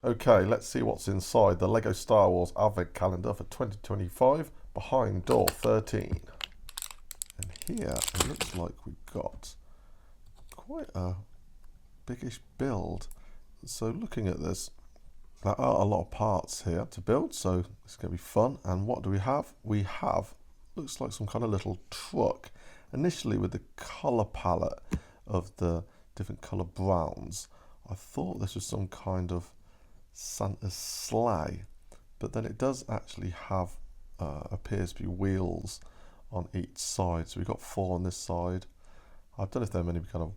Okay, let's see what's inside the LEGO Star Wars Advent Calendar for 2025 behind door 13. And here it looks like we've got quite a biggish build. So looking at this, there are a lot of parts here to build, so it's going to be fun. And what do we have? We have, looks like some kind of little truck. Initially with the colour palette of the different colour browns, I thought this was some kind of Santa's sleigh, but then it does actually have appears to be wheels on each side. So we've got 4 on this side. I don't know if there are many kind of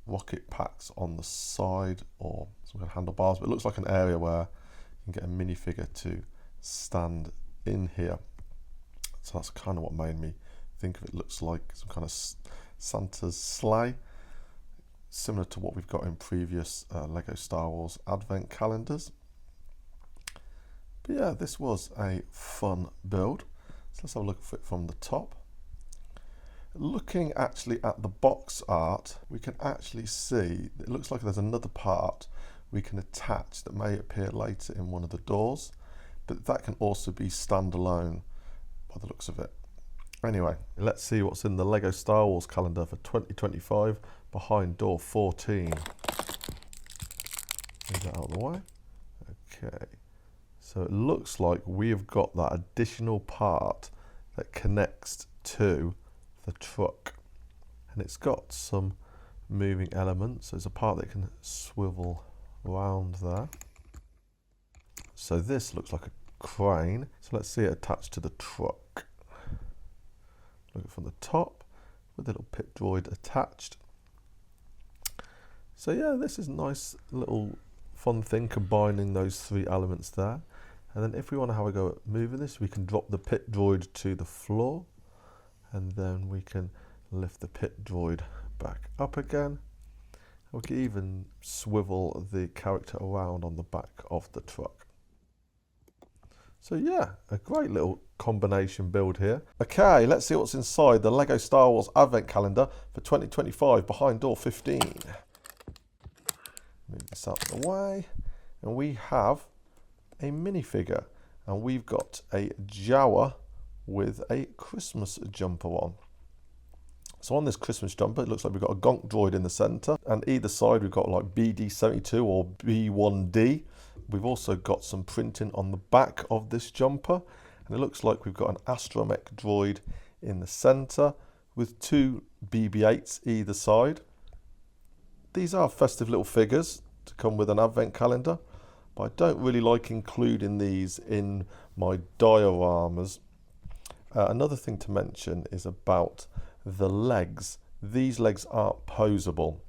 rocket packs on the side or some kind of handlebars, but it looks like an area where you can get a minifigure to stand in here. So that's kind of what made me think of it. Looks like some kind of Santa's sleigh, similar to what we've got in previous LEGO Star Wars Advent calendars. But yeah, this was a fun build. So let's have a look at it from the top. Looking actually at the box art, we can actually see, it looks like there's another part we can attach that may appear later in one of the doors, but that can also be standalone by the looks of it. Anyway, let's see what's in the LEGO Star Wars calendar for 2025 behind door 14. Move that out of the way. Okay, so it looks like we've got that additional part that connects to the truck, and it's got some moving elements. There's a part that can swivel around there. So this looks like a crane. So let's see it attached to the truck. Look from the top with a little pit droid attached. So yeah, this is a nice little fun thing combining those 3 elements there. And then if we want to have a go at moving this, we can drop the pit droid to the floor, and then we can lift the pit droid back up again. We can even swivel the character around on the back of the truck. So yeah, a great little combination build here. Okay, let's see what's inside the LEGO Star Wars Advent Calendar for 2025 behind door 15. Move this out of the way, and we have a minifigure, and we've got a Jawa with a Christmas jumper on. So on this Christmas jumper, it looks like we've got a Gonk droid in the center, and either side we've got like BD72 or B1D. We've also got some printing on the back of this jumper, and it looks like we've got an astromech droid in the center with 2 BB-8s either side. These are festive little figures to come with an advent calendar, but I don't really like including these in my dioramas. Another thing to mention is about the legs. These legs aren't posable,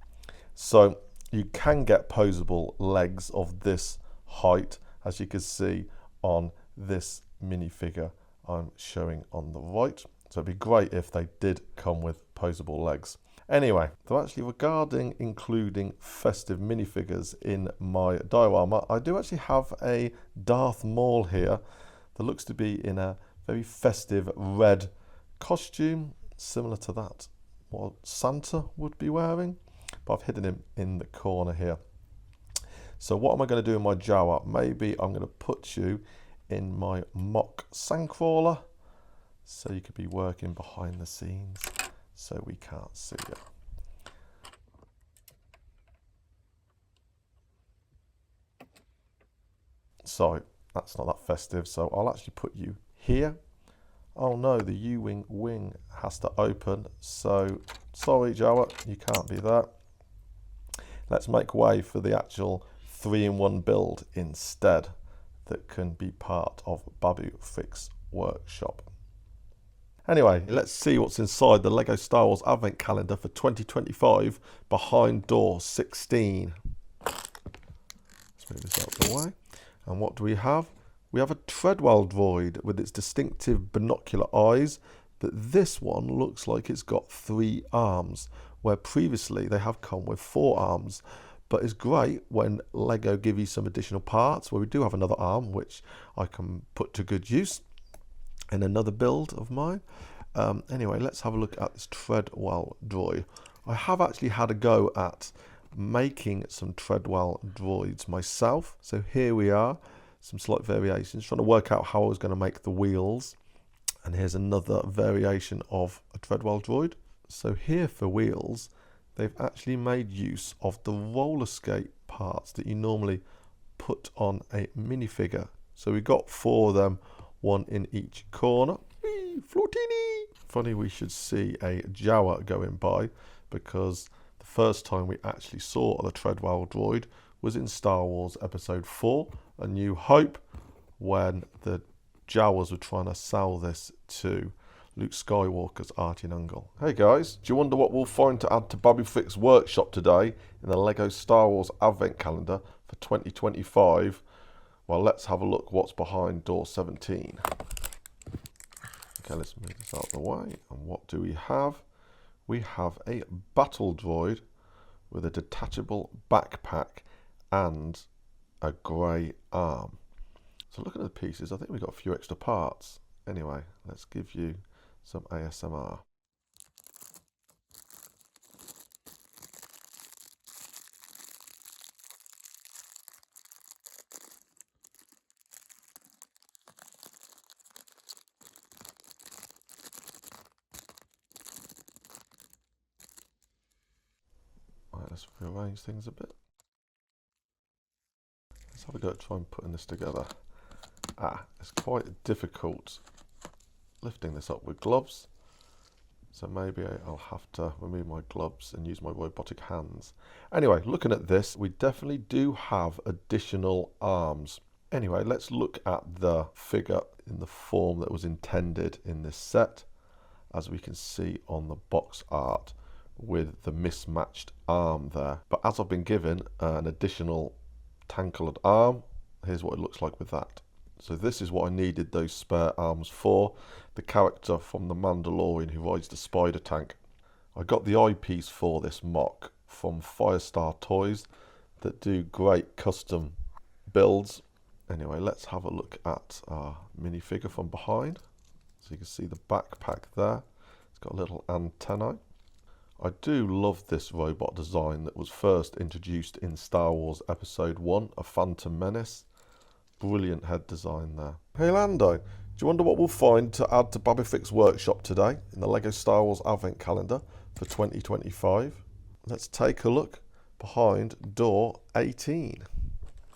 so you can get posable legs of this height, as you can see on this minifigure I'm showing on the right. So it'd be great if they did come with posable legs. Anyway, so actually regarding including festive minifigures in my diorama, I do actually have a Darth Maul here that looks to be in a very festive red costume, similar to that what Santa would be wearing, but I've hidden him in the corner here. So what am I going to do in my Jawa? Maybe I'm going to put you in my mock Sandcrawler, so you could be working behind the scenes so we can't see you. So that's not that festive, so I'll actually put you here. Oh no, the U-wing wing has to open, so sorry Jawa, you can't be there. Let's make way for the actual 3-in-1 build instead that can be part of Babu Frick's workshop. Anyway, let's see what's inside the LEGO Star Wars Advent Calendar for 2025 behind door 16. Let's move this out of the way. And what do we have? We have a Treadwell droid with its distinctive binocular eyes, but this one looks like it's got 3 arms, where previously they have come with 4 arms. But it's great when LEGO give you some additional parts, where we do have another arm, which I can put to good use in another build of mine. Anyway, let's have a look at this Treadwell droid. I have actually had a go at making some Treadwell droids myself. So here we are, some slight variations, trying to work out how I was going to make the wheels. And here's another variation of a Treadwell droid. So here for wheels, they've actually made use of the roller skate parts that you normally put on a minifigure. So we've got 4 of them, 1 in each corner. Whee, Flortini! Funny we should see a Jawa going by, because the first time we actually saw the Treadwell droid was in Star Wars Episode 4, A New Hope, when the Jawas were trying to sell this to Luke Skywalker's auntie and uncle. Hey guys, do you wonder what we'll find to add to Babufik's workshop today in the LEGO Star Wars Advent Calendar for 2025? Well, let's have a look what's behind door 17. Okay, let's move this out of the way. And what do we have? We have a battle droid with a detachable backpack and a grey arm. So looking at the pieces, I think we've got a few extra parts. Anyway, let's give you some ASMR. Right, let's rearrange things a bit. Let's have a go at trying putting this together. It's quite difficult lifting this up with gloves, so maybe I'll have to remove my gloves and use my robotic hands. Anyway, looking at this, we definitely do have additional arms. Anyway, let's look at the figure in the form that was intended in this set, as we can see on the box art with the mismatched arm there. But as I've been given an additional tan-coloured arm, here's what it looks like with that. So this is what I needed those spare arms for, the character from The Mandalorian who rides the spider tank. I got the eyepiece for this MOC from Firestar Toys that do great custom builds. Anyway, let's have a look at our minifigure from behind. So you can see the backpack there. It's got a little antennae. I do love this robot design that was first introduced in Star Wars Episode 1, A Phantom Menace. Brilliant head design there. Hey Lando, do you wonder what we'll find to add to Babufik's workshop today in the LEGO Star Wars Advent Calendar for 2025? Let's take a look behind door 18.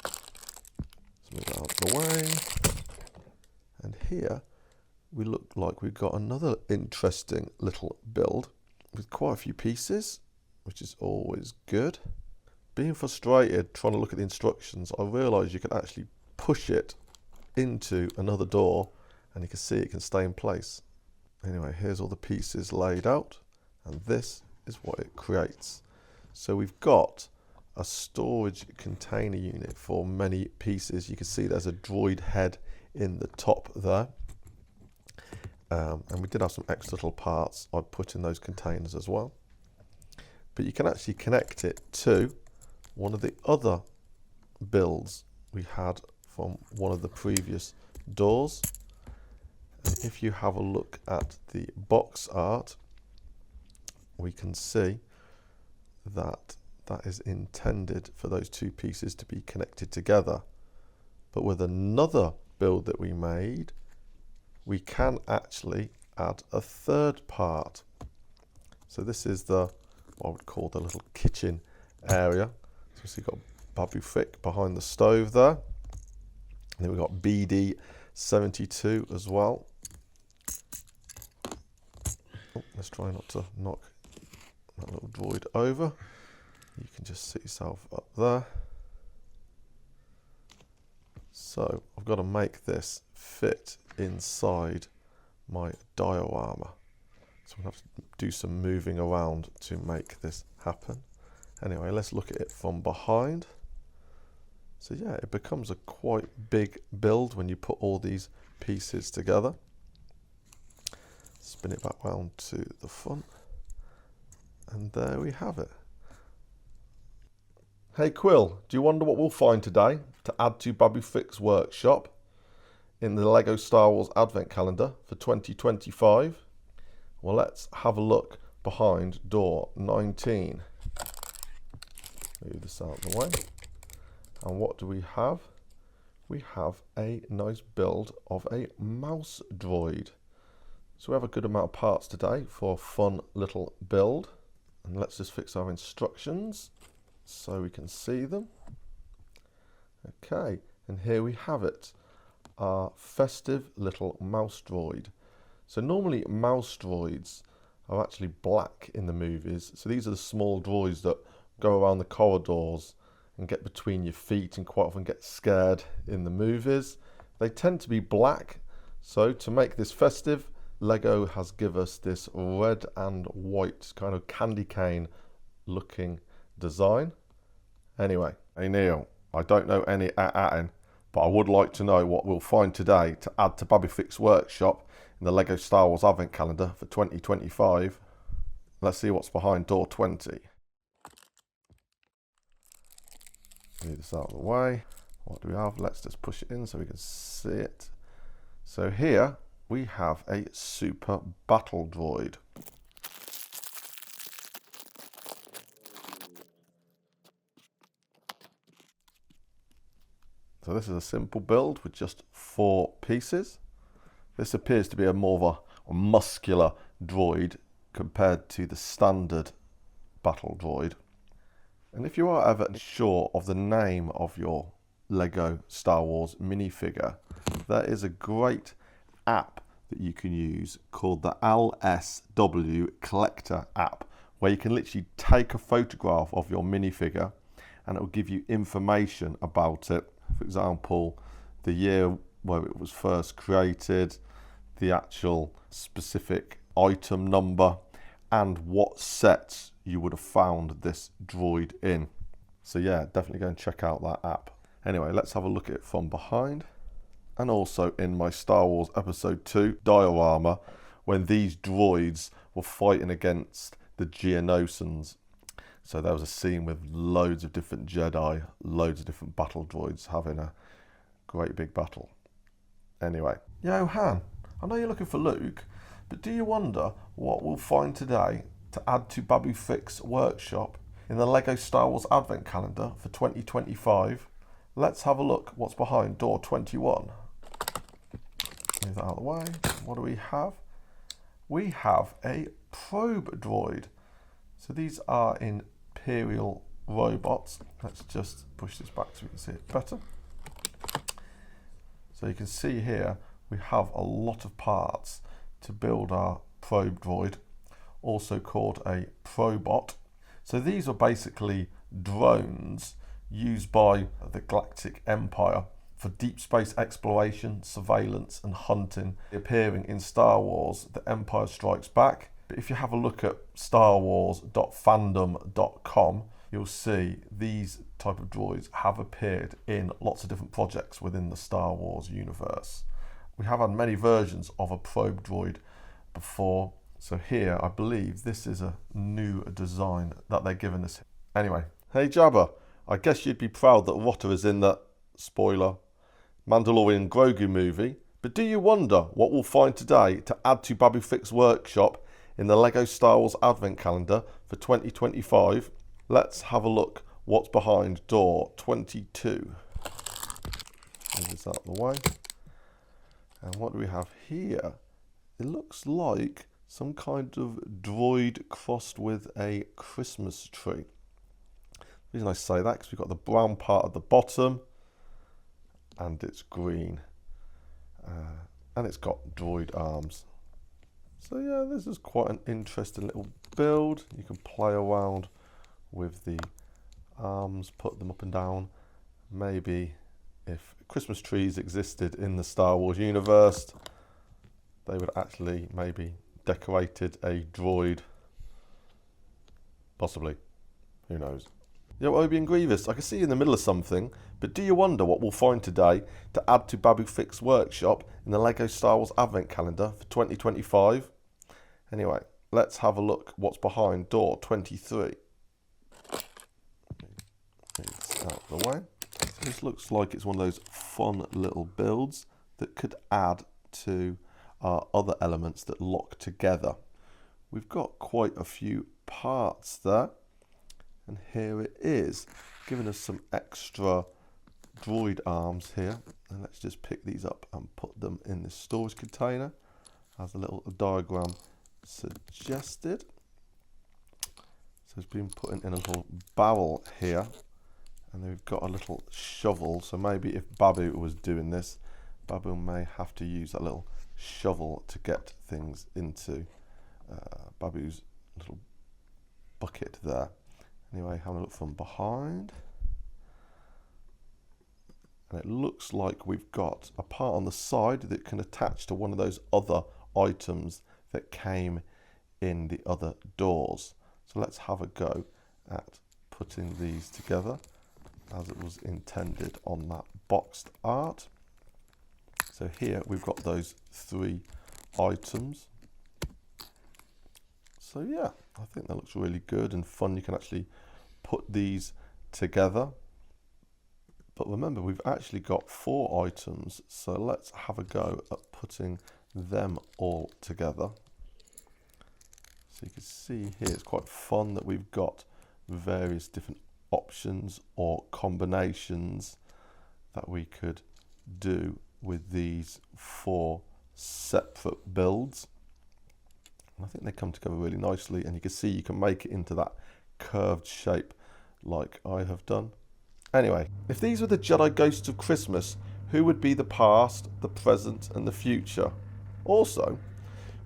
Let's move that out of the way. And here we look like we've got another interesting little build with quite a few pieces, which is always good. Being frustrated trying to look at the instructions, I realised you can actually push it into another door and you can see it can stay in place. Anyway, here's all the pieces laid out, and this is what it creates. So we've got a storage container unit for many pieces. You can see there's a droid head in the top there. And we did have some extra little parts I put in those containers as well. But you can actually connect it to one of the other builds we had from one of the previous doors. And if you have a look at the box art, we can see that that is intended for those two pieces to be connected together. But with another build that we made, we can actually add a third part. So this is the, what I would call the little kitchen area. So you've got Babufik behind the stove there. And then we've got BD72 as well. Oh, let's try not to knock that little droid over. You can just sit yourself up there. So I've got to make this fit inside my diorama. So I'm going to have to do some moving around to make this happen. Anyway, let's look at it from behind. So yeah, it becomes a quite big build when you put all these pieces together. Spin it back round to the front. And there we have it. Hey Quill, do you wonder what we'll find today to add to Babufik's workshop in the LEGO Star Wars Advent Calendar for 2025? Well, let's have a look behind door 19. Move this out of the way. And what do we have? We have a nice build of a mouse droid. So we have a good amount of parts today for a fun little build. And let's just fix our instructions so we can see them. Okay, and here we have it, our festive little mouse droid. So normally mouse droids are actually black in the movies. So these are the small droids that go around the corridors and get between your feet and quite often get scared in the movies. They tend to be black. So to make this festive, Lego has given us this red and white kind of candy cane looking design. Anyway, hey Neil, I don't know any at-atting, but I would like to know what we'll find today to add to Babyfix Workshop in the Lego Star Wars Advent Calendar for 2025. Let's see what's behind door 20. Move this out of the way. What do we have? Let's just push it in so we can see it. So here we have a super battle droid. So this is a simple build with just 4 pieces. This appears to be more of a muscular droid compared to the standard battle droid. And if you are ever sure of the name of your Lego Star Wars minifigure, there is a great app that you can use called the LSW Collector app, where you can literally take a photograph of your minifigure and it will give you information about it. For example, the year where it was first created, the actual specific item number, and what sets you would have found this droid in. So yeah, definitely go and check out that app. Anyway, let's have a look at it from behind. And also in my Star Wars Episode 2 diorama, when these droids were fighting against the Geonosians. So there was a scene with loads of different Jedi, loads of different battle droids having a great big battle. Anyway, yo Han, I know you're looking for Luke, but do you wonder what we'll find today to add to Babyfix Workshop in the Lego Star Wars Advent Calendar for 2025? Let's have a look what's behind door 21. Move that out of the way. What do we have? We have a probe droid. So these are Imperial robots. Let's just push this back so we can see it better. So you can see here we have a lot of parts to build our probe droid, also called a probot. So these are basically drones used by the Galactic Empire for deep space exploration, surveillance and hunting, appearing in Star Wars The Empire Strikes Back. But if you have a look at starwars.fandom.com, you'll see these type of droids have appeared in lots of different projects within the Star Wars universe. We have had many versions of a probe droid before, so here I believe this is a new design that they're giving us. Anyway, hey Jabba, I guess you'd be proud that Rotter is in that, spoiler, Mandalorian Grogu movie, but do you wonder what we'll find today to add to Babyfix Workshop in the Lego Star Wars Advent Calendar for 2025? Let's have a look what's behind door 22. Move this out of the way. And what do we have here? It looks like some kind of droid crossed with a Christmas tree. The reason I say that because we've got the brown part at the bottom and it's green. And it's got droid arms. So yeah, this is quite an interesting little build. You can play around with the arms, put them up and down. Maybe if Christmas trees existed in the Star Wars universe, they would actually maybe decorated a droid. Possibly. Who knows? Yo, Obi and Grievous, I can see you in the middle of something, but do you wonder what we'll find today to add to Babyfix Workshop in the Lego Star Wars Advent Calendar for 2025? Anyway, let's have a look what's behind door 23. Move this out of the way. So this looks like it's one of those fun little builds that could add to our other elements that lock together. We've got quite a few parts there. And here it is, giving us some extra droid arms here. And let's just pick these up and put them in the storage container, as a little diagram suggested. So it's been put in a little barrel here, and then we've got a little shovel. So maybe if Babu was doing this, Babu may have to use that little shovel to get things into Babu's little bucket there. Anyway, having a look from behind, and it looks like we've got a part on the side that can attach to one of those other items that came in the other doors. So let's have a go at putting these together as it was intended on that boxed art. So here we've got those 3 items. So yeah, I think that looks really good and fun. You can actually put these together. But remember, we've actually got 4 items, so let's have a go at putting them all together. So you can see here, it's quite fun that we've got various different options or combinations that we could do with these 4 separate builds. And I think they come together really nicely, and you can see you can make it into that curved shape like I have done. Anyway, if these were the Jedi Ghosts of Christmas, who would be the past, the present and the future? Also,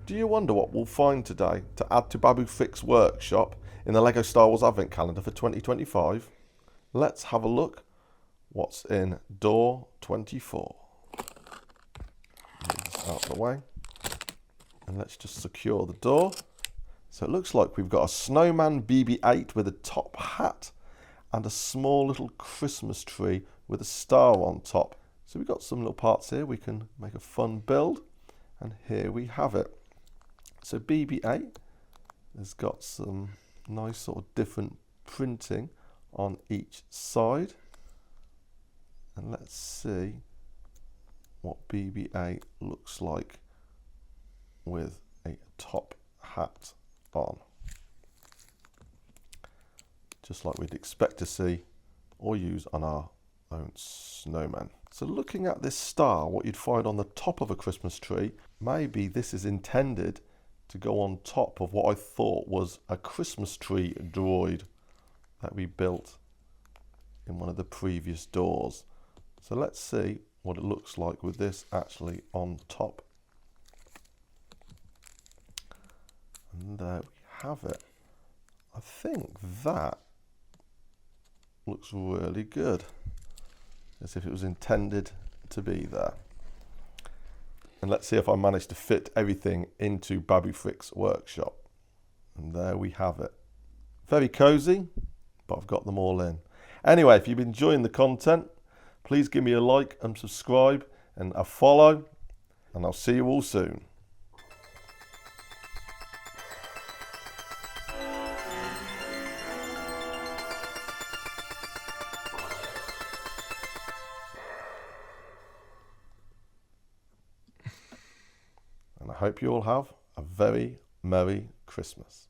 do you wonder what we'll find today to add to Babu Frick's workshop in the LEGO Star Wars Advent Calendar for 2025? Let's have a look what's in door 24. Move this out of the way. And let's just secure the door. So it looks like we've got a snowman BB-8 with a top hat and a small little Christmas tree with a star on top. So we've got some little parts here. We can make a fun build. And here we have it. So BB-8 has got some nice sort of different printing on each side. And let's see what BB-8 looks like with a top hat on. Just like we'd expect to see or use on our own snowman. So looking at this star, what you'd find on the top of a Christmas tree, maybe this is intended to go on top of what I thought was a Christmas tree droid that we built in one of the previous doors. So let's see what it looks like with this actually on top. And there we have it. I think that looks really good, as if it was intended to be there. And let's see if I manage to fit everything into Babu Frick's workshop. And there we have it. Very cozy, but I've got them all in. Anyway, if you've been enjoying the content, please give me a like and subscribe and a follow, and I'll see you all soon. And I hope you all have a very Merry Christmas.